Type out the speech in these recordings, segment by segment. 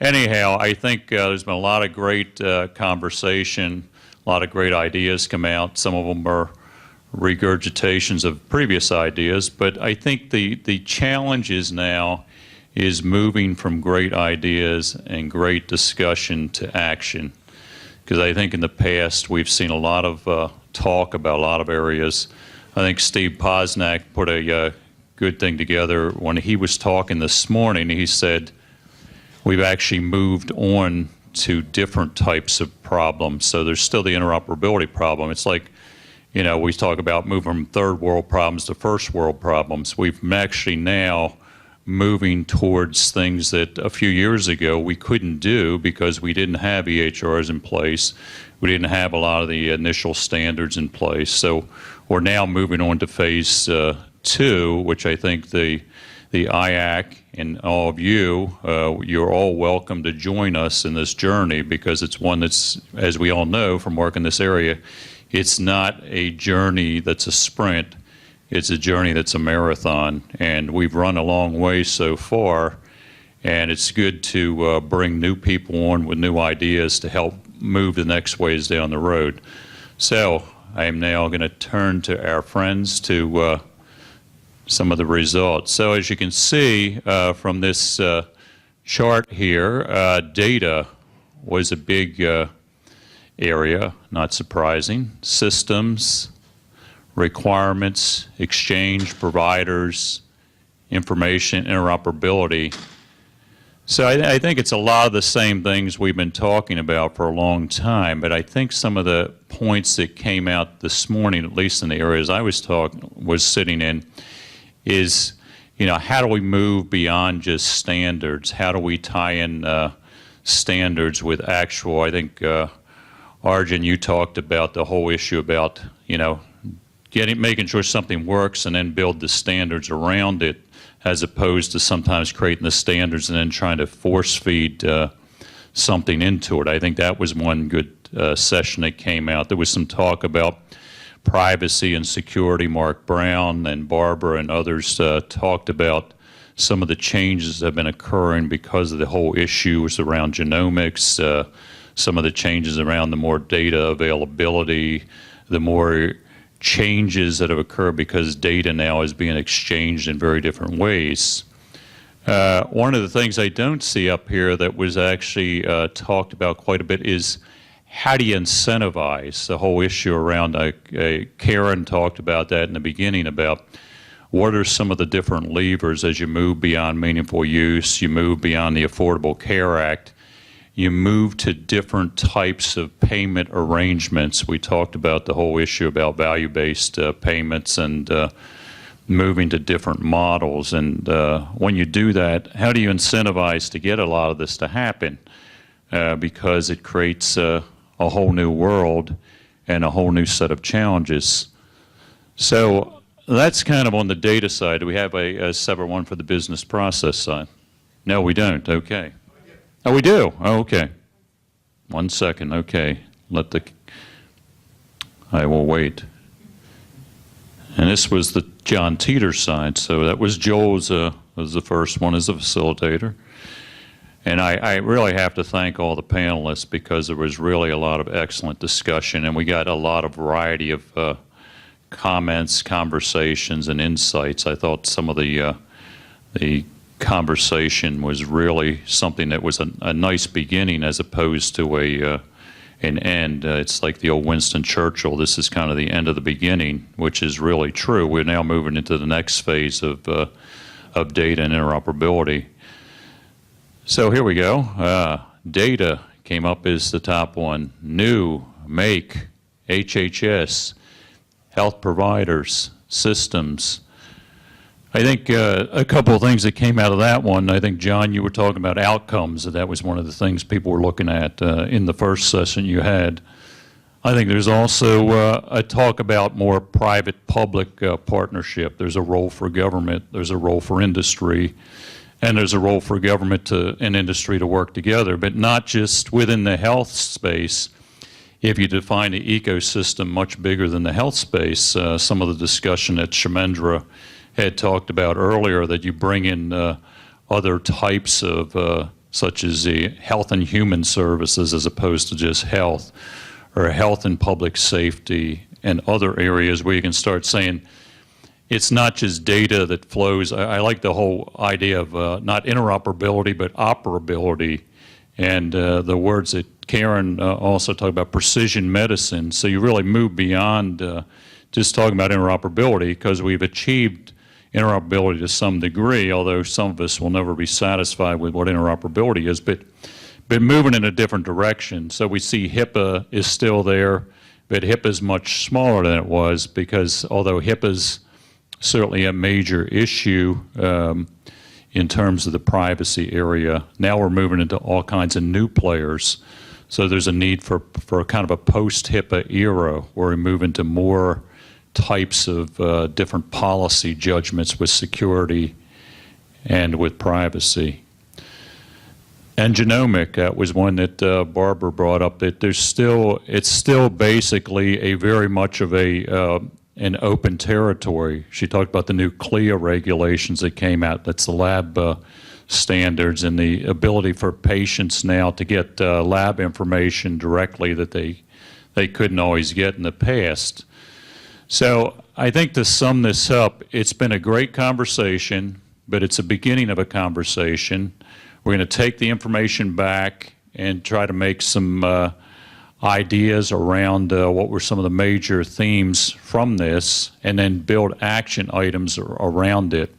anyhow, I think there's been a lot of great conversation, a lot of great ideas come out. Some of them are regurgitations of previous ideas, but I think the challenge is now is moving from great ideas and great discussion to action. Because I think in the past we've seen a lot of talk about a lot of areas. I think Steve Posnack put a good thing together when he was talking this morning. He said we've actually moved on to different types of problems. So there's still the interoperability problem. It's like, you know, we talk about moving from third world problems to first world problems. We've actually now moving towards things that a few years ago we couldn't do because we didn't have EHRs in place. We didn't have a lot of the initial standards in place. So we're now moving on to phase 2, which I think the IAC and all of you, you're all welcome to join us in this journey, because it's one that's, as we all know from work in this area, it's not a journey that's a sprint. It's a journey that's a marathon, and we've run a long way so far, and it's good to bring new people on with new ideas to help move the next ways down the road. So I am now going to turn to our friends to some of the results. So as you can see from this chart here, data was a big area, not surprising. Systems, requirements, exchange, providers, information, interoperability. So I think it's a lot of the same things we've been talking about for a long time, but I think some of the points that came out this morning, at least in the areas I was sitting in, is, you know, how do we move beyond just standards? How do we tie in standards with actual, I think, Arjun, you talked about the whole issue about, you know, making sure something works and then build the standards around it, as opposed to sometimes creating the standards and then trying to force feed something into it. I think that was one good session that came out. There was some talk about privacy and security. Mark Brown and Barbara and others talked about some of the changes that have been occurring because of the whole issues around genomics, some of the changes around the more data availability, the more changes that have occurred because data now is being exchanged in very different ways. One of the things I don't see up here that was actually talked about quite a bit is how do you incentivize the whole issue around, Karen talked about that in the beginning, about what are some of the different levers as you move beyond meaningful use, you move beyond the Affordable Care Act, you move to different types of payment arrangements. We talked about the whole issue about value-based payments and moving to different models. And when you do that, how do you incentivize to get a lot of this to happen? Because it creates a whole new world and a whole new set of challenges. So that's kind of on the data side. Do we have a separate one for the business process side? No, we don't. Okay. Oh, we do? Oh, okay. 1 second. Okay. I will wait. And this was the John Teeter side. So that was Joel's, was the first one as a facilitator. And I really have to thank all the panelists, because there was really a lot of excellent discussion, and we got a lot of variety of comments, conversations, and insights. I thought some of the conversation was really something that was a nice beginning as opposed to an end. It's like the old Winston Churchill, this is kind of the end of the beginning, which is really true. We're now moving into the next phase of data and interoperability. So here we go. Data came up as the top one. New, make, HHS, health providers, systems. I think a couple of things that came out of that one, I think, John, you were talking about outcomes. That was one of the things people were looking at in the first session you had. I think there's also a talk about more private-public partnership. There's a role for government, there's a role for industry, and there's a role for government and industry to work together, but not just within the health space. If you define the ecosystem much bigger than the health space, some of the discussion that Shemendra had talked about earlier, that you bring in other types of such as the health and human services as opposed to just health, or health and public safety, and other areas where you can start saying, it's not just data that flows. I like the whole idea of not interoperability, but operability. And the words that Karen also talked about, precision medicine. So you really move beyond just talking about interoperability, because we've achieved interoperability to some degree, although some of us will never be satisfied with what interoperability is, but moving in a different direction. So we see HIPAA is still there, but HIPAA is much smaller than it was, because although HIPAA's certainly a major issue in terms of the privacy area, now we're moving into all kinds of new players. So there's a need for kind of a post-HIPAA era where we move into more types of different policy judgments with security and with privacy. And genomic was one that Barbara brought up. That it's still basically a very much of an open territory. She talked about the new CLIA regulations that came out. That's the lab standards, and the ability for patients now to get lab information directly that they couldn't always get in the past. So I think to sum this up, it's been a great conversation, but it's a beginning of a conversation. We're going to take the information back and try to make some ideas around what were some of the major themes from this, and then build action items around it.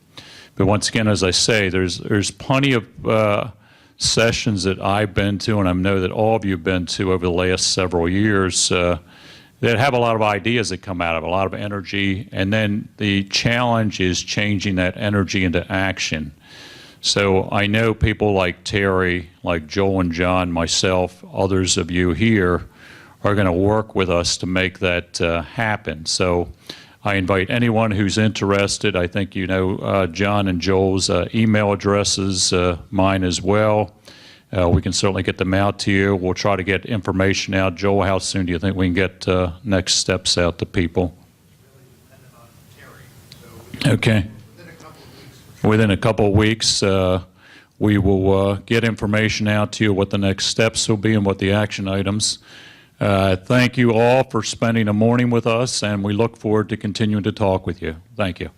But once again, as I say, there's plenty of sessions that I've been to, and I know that all of you have been to over the last several years, that have a lot of ideas that come out of it, a lot of energy, and then the challenge is changing that energy into action. So I know people like Terry, like Joel and John, myself, others of you here are going to work with us to make that happen. So I invite anyone who's interested. I think you know John and Joel's email addresses, mine as well. We can certainly get them out to you. We'll try to get information out. Joel, how soon do you think we can get next steps out to people? Okay. Within a couple of weeks, we will get information out to you, what the next steps will be and what the action items. Thank you all for spending a morning with us, and we look forward to continuing to talk with you. Thank you.